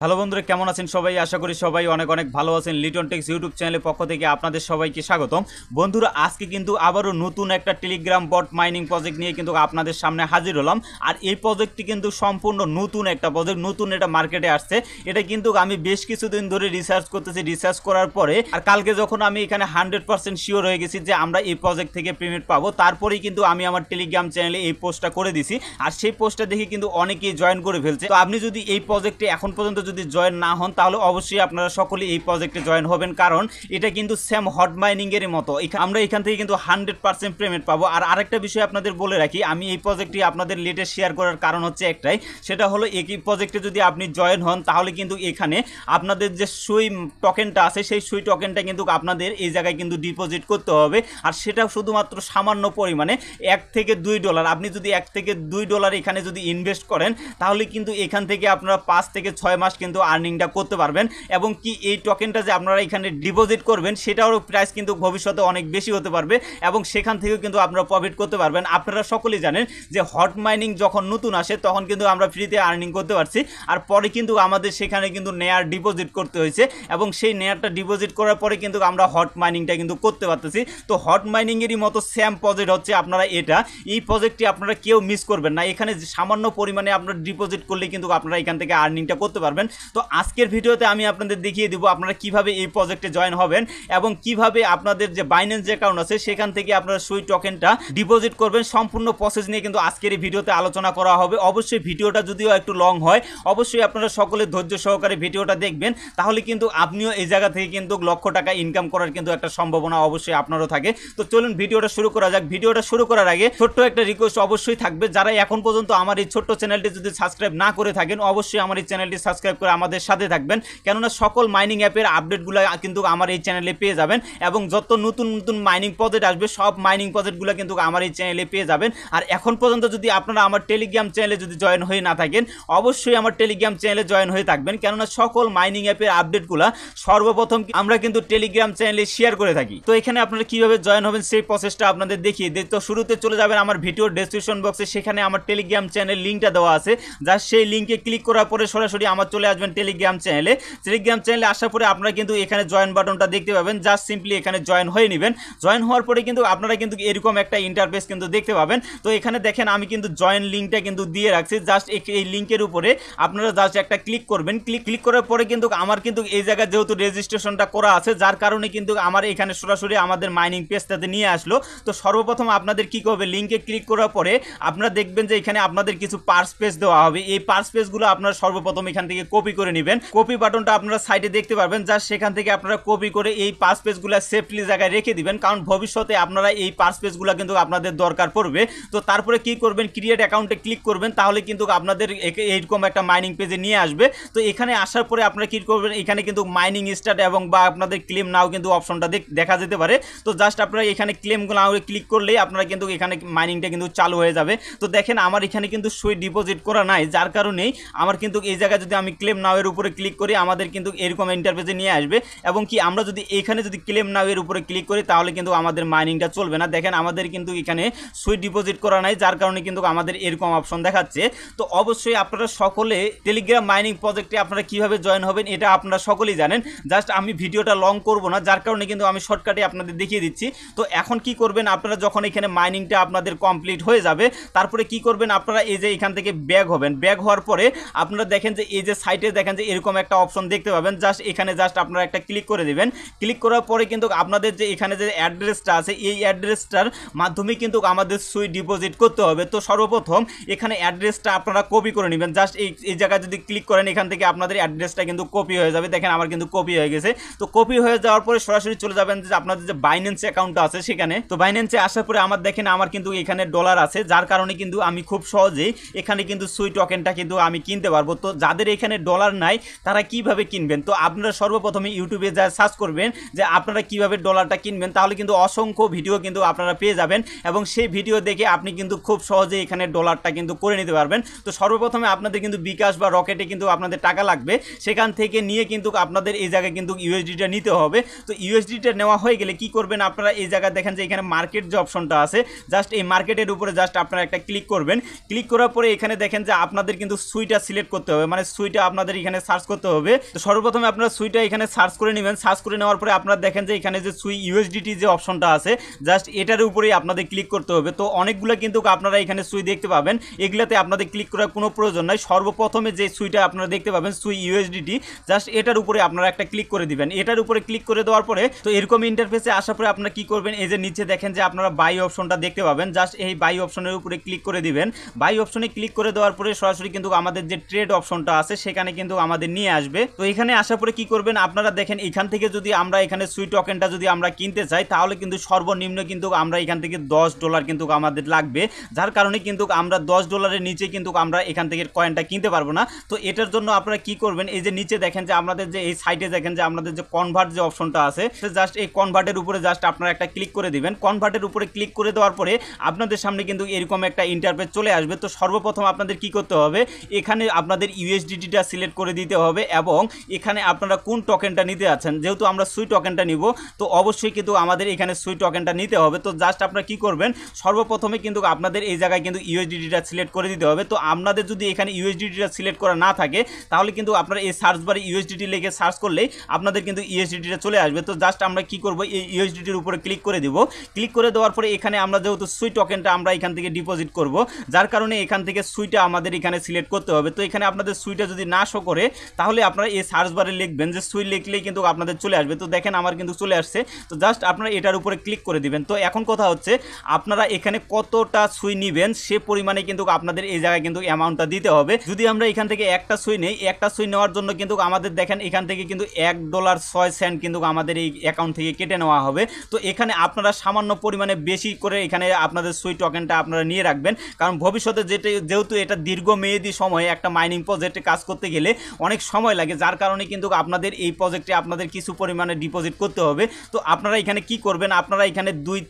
Hello বন্ধুরা, কেমন আছেন সবাই? আশা করি সবাই অনেক অনেক ভালো আছেন। লিটন টেক্স ইউটিউব চ্যানেলের পক্ষ থেকে আপনাদের সবাইকে স্বাগতম। বন্ধুরা, আজকে কিন্তু আবারও নতুন একটা টেলিগ্রাম বট মাইনিং প্রজেক্ট নিয়ে কিন্তু আপনাদের সামনে হাজির হলাম। আর এই প্রজেক্টটি কিন্তু সম্পূর্ণ নতুন একটা প্রজেক্ট, নতুন এটা মার্কেটে আসছে। এটা কিন্তু আমি বেশ কিছুদিন ধরে রিসার্চ করতেছি। রিসার্চ করার পরে আর কালকে যখন আমি এখানে 100% শিওর হয়ে গেছি যে আমরা এই প্রজেক্ট থেকে পেমেন্ট পাবো, তারপরেই কিন্তু আমি আমার টেলিগ্রাম চ্যানেলে এই পোস্টটা করে দিছি। আর সেই পোস্টটা দেখে কিন্তু অনেকেই জয়েন করে ফেলছে। তো আপনি যদি এই প্রজেক্টে এখন পর্যন্ত যদি জয়েন না হন, তাহলে অবশ্যই আপনারা সকলে এই প্রজেক্টে জয়েন হবেন, কারণ এটা কিন্তু সেম হট মাইনিং এর মতো। আমরা এখান থেকে কিন্তু 100% পেমেন্ট পাবো। আর আরেকটা বিষয় আপনাদের বলে রাখি, আমি এই প্রজেক্টটি আপনাদের লেটেস্ট শেয়ার করার কারণ হচ্ছে একটাই, সেটা হলো এই প্রজেক্টে যদি আপনি জয়েন হন, তাহলে কিন্তু এখানে আপনাদের যে সুই টোকেনটা আছে, সেই সুই টোকেনটা কিন্তু আপনাদের এই জায়গায় কিন্তু ডিপোজিট করতে হবে। আর সেটা শুধুমাত্র সামান্য পরিমাণে $1 থেকে $2। আপনি যদি $1 থেকে $2 এখানে যদি ইনভেস্ট করেন, তাহলে কিন্তু এখান থেকে আপনারা 5 থেকে 6 মাস কিন্তু আর্নিংটা করতে পারবেন। এবং কি এই টোকেনটা যে আপনারা এখানে ডিপোজিট করবেন, সেটারও প্রাইস কিন্তু ভবিষ্যতে অনেক বেশি হতে পারবে, এবং সেখান থেকেও কিন্তু আপনারা প্রফিট করতে পারবেন। আপনারা সকলেই জানেন যে হট মাইনিং যখন নতুন আসে, তখন কিন্তু আমরা ফ্রিতে আর্নিং করতে পারছি। আর পরে কিন্তু আমাদের সেখানে কিন্তু নেয়ার ডিপোজিট করতে হয়েছে, এবং সেই নেয়ারটা ডিপোজিট করার পরে কিন্তু আমরা হট মাইনিংটা কিন্তু করতে পারতেছি। তো হট মাইনিংয়েরই মতো সেম প্রজেক্ট হচ্ছে আপনারা এটা। এই প্রজেক্টটি আপনারা কেউ মিস করবেন না। এখানে সামান্য পরিমাণে আপনারা ডিপোজিট করলে কিন্তু আপনারা এখান থেকে আর্নিংটা করতে পারবেন। তো আজকের ভিডিওতে আমি আপনাদের দেখিয়ে দিব আপনারা কিভাবে এই প্রজেক্টে জয়েন হবেন, এবং কিভাবে আপনাদের যে বাইন্যান্স অ্যাকাউন্ট আছে সেখান থেকে আপনারা সুই টোকেনটা ডিপোজিট করবেন। সম্পূর্ণ প্রসেস নিয়ে কিন্তু আজকের এই ভিডিওতে আলোচনা করা হবে। অবশ্যই ভিডিওটা যদিও একটু লং হয়, অবশ্যই আপনারা সকলে ধৈর্য সহকারে ভিডিওটা দেখবেন, তাহলে কিন্তু আপনিও এই জায়গা থেকে কিন্তু লক্ষ টাকা ইনকাম করার কিন্তু একটা সম্ভাবনা অবশ্যই আপনারও থাকে। তো চলুন ভিডিওটা শুরু করা যাক। ভিডিওটা শুরু করার আগে ছোট্ট একটা রিকোয়েস্ট অবশ্যই থাকবে, যারা এখন পর্যন্ত আমার এই ছোট্ট চ্যানেলটি যদি সাবস্ক্রাইব না করে থাকেন, অবশ্যই আমার এই চ্যানেলটি সাবস্ক্রাইব করে আমাদের সাথে থাকবেন, কেননা সকল মাইনিং অ্যাপের আপডেটগুলো কিন্তু আমার এই চ্যানেলে পেয়ে যাবেন। এবং যত নতুন নতুন মাইনিং প্রজেক্ট আসবে, সব মাইনিং প্রজেক্টগুলো কিন্তু আমার এই চ্যানেলে পেয়ে যাবেন। আর এখন পর্যন্ত যদি আপনারা আমার টেলিগ্রাম চ্যানেলে যদি জয়েন হয়ে না থাকেন, অবশ্যই আমার টেলিগ্রাম চ্যানেলে জয়েন হয়ে থাকবেন, কেননা সকল মাইনিং অ্যাপের আপডেটগুলো সর্বপ্রথম আমরা কিন্তু টেলিগ্রাম চ্যানেলে শেয়ার করে থাকি। তো এখানে আপনারা কিভাবে জয়েন হবেন সেই প্রসেসটা আপনাদের দেখিয়ে দিই। তো শুরুতে চলে যাবেন আমার ভিডিওর ডেসক্রিপশন বক্সে, সেখানে আমার টেলিগ্রাম চ্যানেল লিঙ্কটা দেওয়া আছে। জাস্ট সেই লিঙ্কে ক্লিক করার পরে সরাসরি আমার চলে আসবেন টেলিগ্রাম চ্যানেলে। টেলিগ্রাম চ্যানেলে আসার পরে আপনারা কিন্তু এখানে জয়েন বাটনটা দেখতে পাবেন। জাস্ট সিম্পলি এখানে জয়েন হয়ে নেবেন। জয়েন হওয়ার পরে কিন্তু আপনারা কিন্তু এরকম একটা ইন্টারফেস কিন্তু দেখতে পাবেন। তো এখানে দেখেন আমি কিন্তু জয়েন লিঙ্কটা কিন্তু দিয়ে রাখছি। জাস্ট এই লিঙ্কের উপরে আপনারা জাস্ট একটা ক্লিক করবেন। ক্লিক করার পরে কিন্তু আমার কিন্তু এই জায়গায় যেহেতু রেজিস্ট্রেশনটা করা আছে, যার কারণে কিন্তু আমার এখানে সরাসরি আমাদের মাইনিং পেজটাতে নিয়ে আসলো। তো সর্বপ্রথম আপনাদের কি করবে, লিঙ্কে ক্লিক করার পরে আপনারা দেখবেন যে এখানে আপনাদের কিছু পার্স পেজ দেওয়া হবে। এই পার্স পেজগুলো আপনারা সর্বপ্রথম এখান থেকে কপি করে নেবেন। কপি বাটনটা আপনারা সাইডে দেখতে পারবেন। জাস্ট সেখান থেকে আপনারা কপি করে এই পার্স পেজগুলো সেফলি জায়গায় রেখে দিবেন, কারণ ভবিষ্যতে আপনারা এই পার্স পেজগুলো কিন্তু আপনাদের দরকার পড়বে। তো তারপরে কি করবেন, ক্রিয়েট অ্যাকাউন্টে ক্লিক করবেন, তাহলে কিন্তু আপনাদের এইরকম একটা মাইনিং পেজে নিয়ে আসবে। তো এখানে আসার পরে আপনারা কি করবেন, এখানে কিন্তু মাইনিং স্টার্ট এবং বা আপনাদের ক্লেম নাও কিন্তু অপশনটা দেখা যেতে পারে। তো জাস্ট আপনারা এখানে ক্লেম নাও ক্লিক করলেই আপনারা কিন্তু এখানে মাইনিংটা কিন্তু চালু হয়ে যাবে। তো দেখেন আমার এখানে কিন্তু সুই ডিপোজিট করা নাই, যার কারণেই আমার কিন্তু এই জায়গায় যদি আমি ক্লেম নাও এর উপরে ক্লিক করি, আমাদের কিন্তু এরকম ইন্টারফেসে নিয়ে আসবে। এবং কি আমরা যদি এখানে যদি ক্লেম নাও এর উপরে ক্লিক করি, তাহলে কিন্তু আমাদের মাইনিংটা চলবে না। দেখেন আমাদের কিন্তু এখানে সুই ডিপোজিট করা নাই, যার কারণে কিন্তু আমাদের এরকম অপশন দেখাচ্ছে। তো অবশ্যই আপনারা সকলে টেলিগ্রাম মাইনিং প্রজেক্টে আপনারা কিভাবে জয়েন হবেন এটা আপনারা সকলেই জানেন। জাস্ট আমি ভিডিওটা লং করব না, যার কারণে কিন্তু আমি শর্টকাটে আপনাদের দেখিয়ে দিচ্ছি। তো এখন কি করবেন, আপনারা যখন এখানে মাইনিংটা আপনাদের কমপ্লিট হয়ে যাবে, তারপরে কি করবেন, আপনারা এই যে এখান থেকে ব্যাক হবেন। ব্যাক হওয়ার পরে আপনারা দেখেন যে এই যে সাইটে দেখেন যে এরকম একটা অপশন দেখতে পাবেন। জাস্ট এখানে জাস্ট আপনারা একটা ক্লিক করে দিবেন। ক্লিক করার পরে কিন্তু আপনাদের যে এখানে যে অ্যাড্রেসটা আছে, এই অ্যাড্রেসটার মাধ্যমে কিন্তু আমাদের সুই ডিপোজিট করতে হবে। তো সর্বপ্রথম এখানে অ্যাড্রেসটা আপনারা কপি করে নেবেন। জাস্ট এই জায়গায় যদি ক্লিক করেন, এখান থেকে আপনাদের অ্যাড্রেসটা কিন্তু কপি হয়ে যাবে। দেখেন আমার কিন্তু কপি হয়ে গেছে। তো কপি হয়ে যাওয়ার পরে সরাসরি চলে যাবেন যে আপনাদের যে বাইন্যান্স অ্যাকাউন্টটা আছে সেখানে। তো বাইন্যান্সে আসার পরে আমার দেখেন আমার কিন্তু এখানে ডলার আছে, যার কারণে কিন্তু আমি খুব সহজেই এখানে কিন্তু সুই টোকেনটা কিন্তু আমি কিনতে পারবো। তো যাদের এখানে ডলার নাই তারা কিভাবে কিনবেন, তো আপনারা সর্বপ্রথমে ইউটিউবে যা সার্চ করবেন যে আপনারা কিভাবে ডলারটা কিনবেন, তাহলে কিন্তু অসংখ্য ভিডিও কিন্তু আপনারা পেয়ে যাবেন, এবং সেই ভিডিও দেখে আপনি কিন্তু খুব সহজেই এখানে ডলারটা কিন্তু করে নিতে পারবেন। তো সর্বপ্রথমে আপনাদের কিন্তু বিকাশ বা রকেটে কিন্তু আপনাদের টাকা লাগবে, সেখান থেকে নিয়ে কিন্তু আপনাদের এই জায়গায় কিন্তু ইউএসডিটা নিতে হবে। তো ইউএসডিটা নেওয়া হয়ে গেলে কি করবেন, আপনারা এই জায়গায় দেখেন যে এখানে মার্কেট যে অপশনটা আছে, জাস্ট এই মার্কেটের উপরে জাস্ট আপনারা একটা ক্লিক করবেন। ক্লিক করার পরে এখানে দেখেন যে আপনাদের কিন্তু সুইটা সিলেক্ট করতে হবে, মানে সুইটা আপনাদের এখানে সার্চ করতে হবে। তো সর্বপ্রথমে আপনারা সুইটা এখানে সার্চ করে নেবেন। সার্চ করে নেওয়ার পরে আপনারা দেখেন যে এখানে যে সুই ইউএসডিটি যে অপশনটা আছে জাস্ট এটার উপরেই আপনাদের ক্লিক করতে হবে। তো অনেকগুলো কিন্তু আপনারা এখানে সুই দেখতে পাবেন, এগুলাতে আপনাদের ক্লিক করার কোনো প্রয়োজন নাই। সর্বপ্রথমে যে সুইটা আপনারা দেখতে পাবেন সুই ইউএসডিটি, জাস্ট এটার উপরে আপনারা একটা ক্লিক করে দিবেন। এটার উপরে ক্লিক করে দেওয়ার পরে তো এরকম ইন্টারফেসে আসার পরে আপনারা কি করবেন, এই যে নিচে দেখেন যে আপনারা বাই অপশনটা দেখতে পাবেন, জাস্ট এই বাই অপশনের উপরে ক্লিক করে দিবেন। বাই অপশনে ক্লিক করে দেওয়ার পরে সরাসরি কিন্তু আমাদের যে ট্রেড অপশনটা আছে সেখানে কিন্তু আমাদের নিয়ে আসবে। তো এখানে আসার পরে কি করবেন, আপনারা দেখেন এখান থেকে যদি আমরা এখানে সুই টোকেনটা যদি আমরা কিনতে চাই তাহলে কিন্তু সর্বনিম্ন কিন্তু আমরা এখান থেকে $10 কিন্তু আমাদের লাগবে, যার কারণে কিন্তু আমরা $10 নিচে কিন্তু আমরা এখান থেকে কয়েনটা কিনতে পারবো না। তো এটার জন্য আপনারা কি করবেন, এই যে নিচে দেখেন যে আমাদের যে এই সাইডে দেখেন যে আমাদের যে কনভার্ট যে অপশনটা আছে জাস্ট এই কনভার্টের উপরে জাস্ট আপনারা একটা ক্লিক করে দিবেন। কনভার্টের উপরে ক্লিক করে দেওয়ার পরে আপনাদের সামনে কিন্তু এরকম একটা ইন্টারফেস চলে আসবে। তো সর্বপ্রথম আপনাদের কি করতে হবে, এখানে আপনাদের ইউএসডিটিটা সিলেক্ট করে দিতে হবে এবং এখানে আপনারা কোন টোকেনটা নিতে আছেন, যেহেতু আমরা সুই টোকেনটা নিব তো অবশ্যই কিন্তু আমাদের এখানে সুই টোকেনটা নিতে হবে। তো জাস্ট আপনারা কি করবেন, সর্বপ্রথমে কিন্তু আপনাদের এই জায়গায় কিন্তু ইউএসডিটিটা সিলেক্ট করে দিতে হবে। তো আপনাদের যদি এখানে ইউএসডিটিটা সিলেক্ট করা না থাকে তাহলে কিন্তু আপনারা এই সার্চ বারে ইউএসডিটি লিখে সার্চ করলেই আপনাদের কিন্তু ইউএসডিটিটা চলে আসবে। তো জাস্ট আমরা কি করব, এই ইউএসডিটির উপরে ক্লিক করে দিব। ক্লিক করে দেওয়ার পরে এখানে আমরা যেহেতু সুই টোকেনটা আমরা এখান থেকে ডিপোজিট করব, যার কারণে এখান থেকে সুইটা আমাদের এখানে সিলেক্ট করতে হবে। তো এখানে আপনাদের সুইটা যদি না শো করে তাহলে আপনারা এই সার্চ বারে লিখবেন যে সুই, লিখলেই কিন্তু আপনাদের চলে আসবে। তো দেখেন আমার কিন্তু চলে আসছে। তো জাস্ট আপনারা এটার উপরে ক্লিক করে দিবেন। তো এখন কথা হচ্ছে আপনারা এখানে কতটা সুই নিবেন সে পরিমাণে কিন্তু আপনাদের এই জায়গায় কিন্তু অ্যামাউন্টটা দিতে হবে। যদি আমরা এখান থেকে একটা সুই নেই, একটা সুই নেওয়ার জন্য কিন্তু আমাদের দেখেন এখান থেকে কিন্তু $1.06 কিন্তু আমাদের এই অ্যাকাউন্ট থেকে কেটে নেওয়া হবে। তো এখানে আপনারা সামান্য পরিমাণে বেশি করে এখানে আপনাদের সুই টোকেনটা আপনারা নিয়ে রাখবেন, কারণ ভবিষ্যতে যেহেতু এটা দীর্ঘমেয়াদী সময়ে একটা মাইনিং প্রজেক্টে কাজ করতে গেলে অনেক সময় লাগে, যার কারণে কিন্তু আপনাদের এই প্রজেক্টে আপনাদের কিছু পরিমাণে ডিপোজিট করতে হবে। তো আপনারা এখানে কি করবেন, আপনারা এখানে $2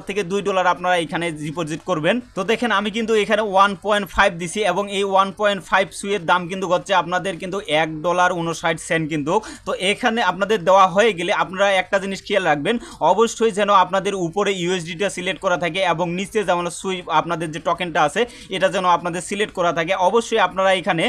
থেকে $2 আপনারা এখানে ডিপোজিট করবেন। তো দেখেন আমি কিন্তু এখানে 1.5 দিছি এবং এই 1.5 সুইয়ের দাম কিন্তু হচ্ছে আপনাদের কিন্তু $1.59 কিন্তু। তো এখানে আপনাদের দেওয়া হয়ে গেলে আপনারা একটা জিনিস খেয়াল রাখবেন, অবশ্যই যেন আপনাদের উপরে ইউএসডিটা সিলেক্ট করা থাকে এবং নিচে যেমন সুই আপনাদের যে টোকেনটা আছে এটা যেন আপনাদের সিলেক্ট করা থাকে। অবশ্যই আপনারা এখানে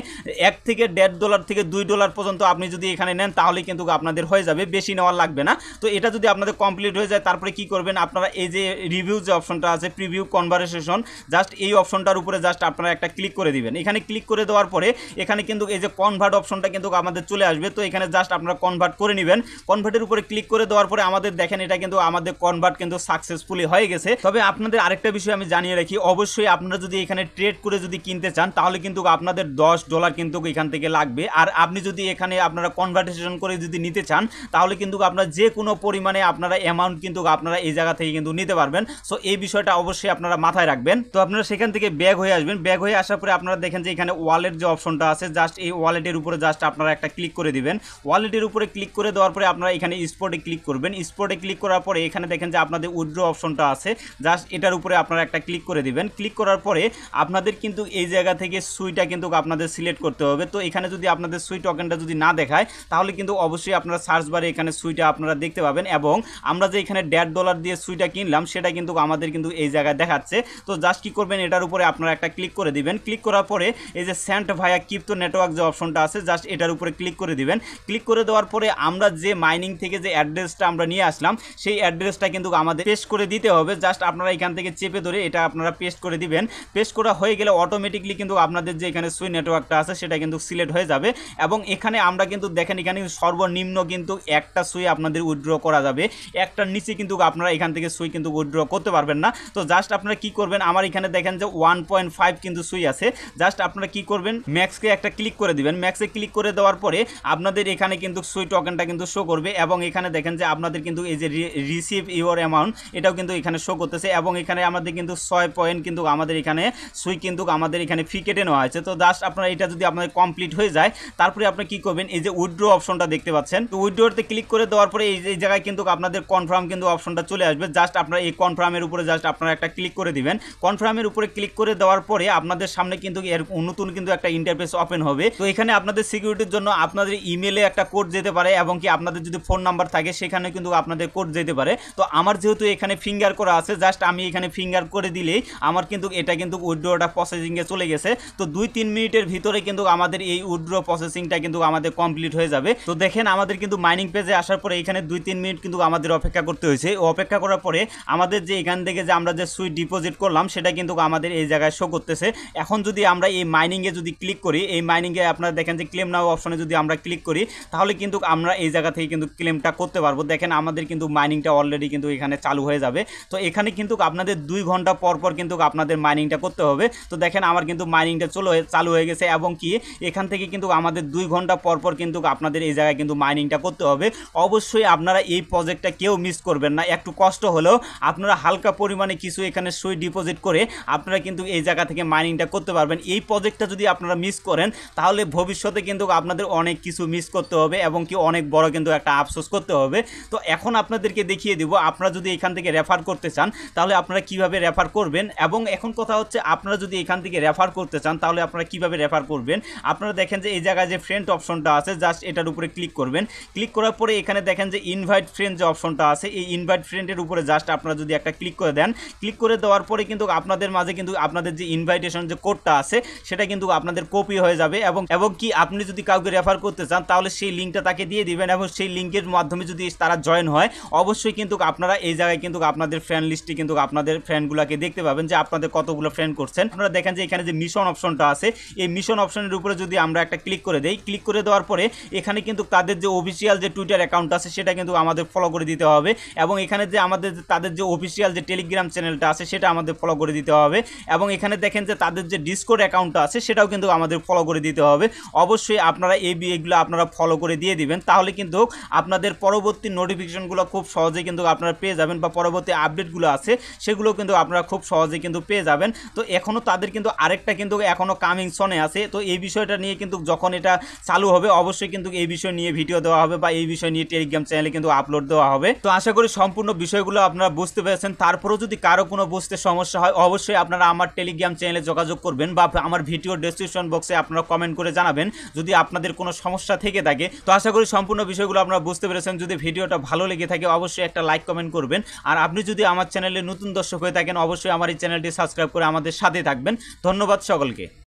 $1 থেকে $1.5 থেকে $2 পর্যন্ত আপনি যদি এখানে নেন তাহলে কিন্তু আপনাদের হয়ে যাবে, বেশি নেওয়ার লাগবে না। তো এটা যদি আপনাদের কমপ্লিট হয়ে যায় তারপরে কি করবেন, আপনারা এই যে রিভিউ যে অপশনটা আছে প্রিভিউ কনভারসেশন, জাস্ট এই অপশনটার উপরে জাস্ট আপনারা একটা ক্লিক করে দিবেন। এখানে ক্লিক করে দেওয়ার পরে এখানে কিন্তু এই যে কনভার্ট অপশনটা কিন্তু আমাদের চলে আসবে। তো এখানে জাস্ট আপনারা কনভার্ট করে নেবেন। কনভার্টের উপরে ক্লিক করে দেওয়ার পরে আমাদের দেখেন এটা কিন্তু আমাদের কনভার্ট কিন্তু সাকসেসফুলি হয়ে গেছে। তবে আপনাদের আরেকটা বিষয় আমি জানিয়ে রাখি, অবশ্যই আপনারা যদি এখানে ট্রেড করে যদি কিনতে চান তাহলে কিন্তু আপনাদের $10 কিন্তু এখান থেকে লাগবে। আর আপনি যদি এখানে আপনারা কনভার্টেশন করে যদি নিতে চান তাহলে কিন্তু আপনারা যে কোনো পরিমাণে আপনারা অ্যামাউন্ট কিন্তু আপনারা এই জায়গা থেকে কিন্তু নিতে পারবেন। সো এই বিষয়টা অবশ্যই আপনারা মাথায় রাখবেন। তো আপনারা সেখান থেকে ব্যাক হয়ে আসবেন। ব্যাক হয়ে আসার পরে আপনারা দেখেন যে এখানে ওয়ালেট যে অপশনটা আছে জাস্ট এই ওয়ালেটের উপরে জাস্ট আপনারা একটা ক্লিক করে দিবেন। ওয়ালেটের উপরে ক্লিক করে দেওয়ার পরে আপনারা এখানে স্পটে ক্লিক করবেন। স্পটে ক্লিক করার পরে এখানে দেখেন যে আপনাদের উইথড্র অপশনটা আছে, জাস্ট এটার উপরে আপনারা একটা ক্লিক করে দিবেন। ক্লিক করার পরে আপনাদের কিন্তু এই জায়গা থেকে সুইটা কিন্তু আপনাদের সিলেক্ট করতে হবে। তো এখানে যদি আপনাদের সুই টোকেনটা যদি না দেখায় তাহলে কিন্তু অবশ্যই আপনারা সার্চ বারে এখানে সুইটা আপনারা দেখতে পাবেন এবং আমরা যে এখানে $1.5 দিয়ে সুইটা কিনলাম সেটা কিন্তু আমাদের কিন্তু এই জায়গায় দেখাচ্ছে। তো জাস্ট কি করবেন, এটার উপরে আপনারা একটা ক্লিক করে দিবেন। ক্লিক করার পরে এই যে সেন্ট ভায়া ক্রিপ্টো নেটওয়ার্ক যে অপশনটা আছে জাস্ট এটার উপরে ক্লিক করে দিবেন। ক্লিক করে দেওয়ার পরে আমরা যে মাইনিং থেকে যে অ্যাড্রেসটা আমরা নিয়ে আসলাম সেই অ্যাড্রেসটা কিন্তু আমাদের পেস্ট করে দিতে হবে। জাস্ট আপনারা এখান থেকে চেপে ধরে এটা আপনারা পেস্ট করে দিবেন। পেস্ট করা হয়ে গেলে অটোমেটিকলি কিন্তু আপনাদের যে এখানে সুই নেটওয়ার্কটা আছে সেটা কিন্তু সিলেক্ট হয়ে যাবে এবং এখানে আমরা কিন্তু দেখেন এখানে সর্বনিম্ন কিন্তু একটা সুই আপনাদের উইথড্র করা যাবে, একটার নিচে কিন্তু আপনারা এখান থেকে সুই কিন্তু উইথড্র করতে পারবেন না। তো জাস্ট আপনারা কি করবেন, আমার এখানে দেখেন যে 1.5 কিন্তু সুই আছে, জাস্ট আপনারা কি করবেন ম্যাক্সকে একটা ক্লিক করে দিবেন। ম্যাক্সে ক্লিক করে দেওয়ার পরে আপনাদের এখানে কিন্তু সুই টোকেনটা কিন্তু শো করবে এবং এখানে দেখেন যে আপনাদের কিন্তু এই যে রিসিভ ইউর অ্যামাউন্ট এটাও কিন্তু এখানে শো করতেছে এবং এখানে আমাদের কিন্তু 6 পয়েন্ট কিন্তু আমাদের এখানে সুই কিন্তু আমাদের এখানে ফি কেটে নেওয়া হয়েছে। তো জাস্ট আপনারা এটা যদি আপনাদের কমপ্লিট হয়ে যায় তারপরে আপনি কি করবেন, এই যে উইথড্র অপশনটা দেখতে পাচ্ছেন, তো উইথড্রতে ক্লিক করে দেওয়ার পরে এই জায়গায় কিন্তু আপনাদের কনফার্ম কিন্তু অপশনটা চলে আসবে। জাস্ট আপনারা এই কনফার্মের উপরে জাস্ট আপনারা একটা ক্লিক করে দিবেন। কনফার্মের উপরে ক্লিক করে দেওয়ার পরে আপনাদের সামনে কিন্তু এর নতুন কিন্তু একটা ইন্টারফেস ওপেন হবে। তো এখানে আপনাদের সিকিউরিটির জন্য আপনাদের ইমেলে একটা কোড যেতে পারে এবং কি আপনাদের যদি ফোন নাম্বার থাকে সেখানে কিন্তু আপনাদের কোড যেতে পারে। তো আমার যেহেতু এখানে ফিঙ্গার করা আছে জাস্ট আমি এখানে ফিঙ্গার করে দিলেই আমার কিন্তু এটা কিন্তু উইথড্রটা প্রসেসিংয়ে চলে গেছে। তো 2-3 মিনিটের ভিতরে কিন্তু আমাদের এই উইথড্র প্রসেসিংটা কিন্তু আমাদের কমপ্লিট হয়ে যাবে। তো দেখেন আমাদের কিন্তু মাইনিং পেজে আসার পরে এখানে 2-3 মিনিট কিন্তু আমাদের অপেক্ষা করতে হয়েছে। অপেক্ষা করার পরে আমাদের যে এখান থেকে যে আমরা যে সুইট ডিপোজিট করলাম সেটা কিন্তু আমাদের এই জায়গায় শো করতেছে। এখন যদি আমরা এই মাইনিংয়ে যদি ক্লিক করি, এই মাইনিংয়ে আপনারা দেখেন যে ক্লেম নাও অপশনে যদি আমরা ক্লিক করি তাহলে কিন্তু আমরা এই জায়গা থেকে কিন্তু ক্লেমটা করতে পারবো। দেখেন আমাদের কিন্তু মাইনিংটা অলরেডি কিন্তু এখানে চালু হয়ে যাবে। তো এখানে কিন্তু আপনাদের 2 ঘন্টা পর পর কিন্তু আপনাদের মাইনিংটা করতে হবে। তো দেখেন আমার কিন্তু মাইনিংটা চালু হয়ে গেছে এবং কি এখান থেকে কিন্তু আমাদের 2 ঘন্টা পর পর কিন্তু আপনাদের এই জায়গায় কিন্তু মাইনিংটা করতে হবে। অবশ্যই আপনারা এই প্রজেক্টটা কেউ মিস করবেন না। একটু কষ্ট হলেও আপনারা হালকা পরিমাণে কিছু এখানে সুই ডিপোজিট করে আপনারা কিন্তু এই জায়গা থেকে মাইনিংটা করতে পারবেন। এই প্রজেক্টটা যদি আপনারা মিস করেন তাহলে ভবিষ্যতে কিন্তু আপনাদের অনেক কিছু মিস করতে হবে এবং কি অনেক বড় কিন্তু একটা আফসোস করতে হবে। তো এখন আপনাদেরকে দেখিয়ে দিব আপনারা যদি এখান থেকে রেফার করতে চান তাহলে আপনারা কিভাবে রেফার করবেন। এবং এখন কথা হচ্ছে আপনারা যদি এখান থেকে রেফার করতে চান তাহলে আপনারা কিভাবে রেফার করবেন। আপনারা দেখেন যে এই জায়গায় যে ফ্রেন্ড অপশনটা আছে জাস্ট এটার উপরে ক্লিক করবেন। ক্লিক করার পরে এখানে দেখেন যে ইনভাইট ফ্রেন্ড যে অপশনটা আছে এই ইনভাইট ফ্রেন্ডের উপরে জাস্ট আপনারা যদি একটা ক্লিক করে দেন, ক্লিক করে দেওয়ার পরে কিন্তু আপনাদের মাঝে কিন্তু আপনাদের যে ইনভাইটেশন যে কোডটা আছে সেটা কিন্তু আপনাদের কপি হয়ে যাবে। এবং কি আপনি যদি কাউকে রেফার করতে চান তাহলে সেই লিঙ্কটা তাকে দিয়ে দিবেন এবং সেই লিঙ্কের মাধ্যমে যদি তারা জয়েন হয় অবশ্যই কিন্তু আপনারা এই জায়গায় কিন্তু আপনাদের ফ্রেন্ড লিস্টে কিন্তু আপনাদের ফ্রেন্ডগুলোকে দেখতে পাবেন যে আপনাদের কতগুলো ফ্রেন্ড করছেন। আপনারা দেখেন যে এখানে যে মিশন অপশনটা আছে এই মিশন অপশনের উপরে যদি আমরা একটা ক্লিক করে দেই, ক্লিক করে দেওয়ার পরে এখানে কিন্তু তাদের যে অফিসিয়াল যে টুইটার অ্যাকাউন্ট আছে সেটা কিন্তু আমাদের ফলো করে দিতে হবে এবং এখানে যে আমাদের তাদের যে অফিসিয়াল যে টেলিগ্রাম চ্যানেলটা আছে সেটা আমাদের ফলো করে দিতে হবে এবং এখানে দেখেন যে তাদের যে ডিসকর্ড অ্যাকাউন্টটা আছে সেটাও কিন্তু আমাদের ফলো করে দিতে হবে। অবশ্যই আপনারা এইগুলো আপনারা ফলো করে দিয়ে দিবেন তাহলে কিন্তু আপনাদের পরবর্তী নোটিফিকেশনগুলো খুব সহজেই কিন্তু আপনারা পেয়ে যাবেন বা পরবর্তী আপডেটগুলো আছে সেগুলো কিন্তু আপনারা খুব সহজেই কিন্তু পেয়ে যাবেন। তো এখনও তাদের কিন্তু আরেকটা কিন্তু এখনও কামিং সনে আছে। তো এই বিষয়টা নিয়ে কিন্তু যখন এটা চালু হবে অবশ্যই কিন্তু এই বিষয় নিয়ে ভিডিও দেওয়া হবে বা এই বিষয় নিয়ে টেলিগ্রাম চ্যানেলে কিন্তু আপলোড দেওয়া হবে। তো আশা করি সম্পূর্ণ বিষয়গুলো আপনারা বুঝতে পেরেছেন। তারপরেও যদি কারো কোনো বুঝতে সমস্যা হয় অবশ্যই আপনারা আমার টেলিগ্রাম চ্যানেলে যোগাযোগ করবেন বা আমার ভিডিও ডেসক্রিপশন বক্সে আপনারা কমেন্ট করে জানাবেন যদি আপনাদের কোনো সমস্যা থেকে থাকে। তো আশা করি সম্পূর্ণ বিষয়গুলো আপনারা বুঝতে পেরেছেন। যদি ভিডিওটা ভালো লেগে থাকে অবশ্যই একটা লাইক কমেন্ট করবেন আর আপনি যদি আমার চ্যানেলে নতুন দর্শক হয়ে থাকেন অবশ্যই আমার এই চ্যানেলটি সাবস্ক্রাইব করে আমাদের সাথে থাকবেন। ধন্যবাদ সকলকে।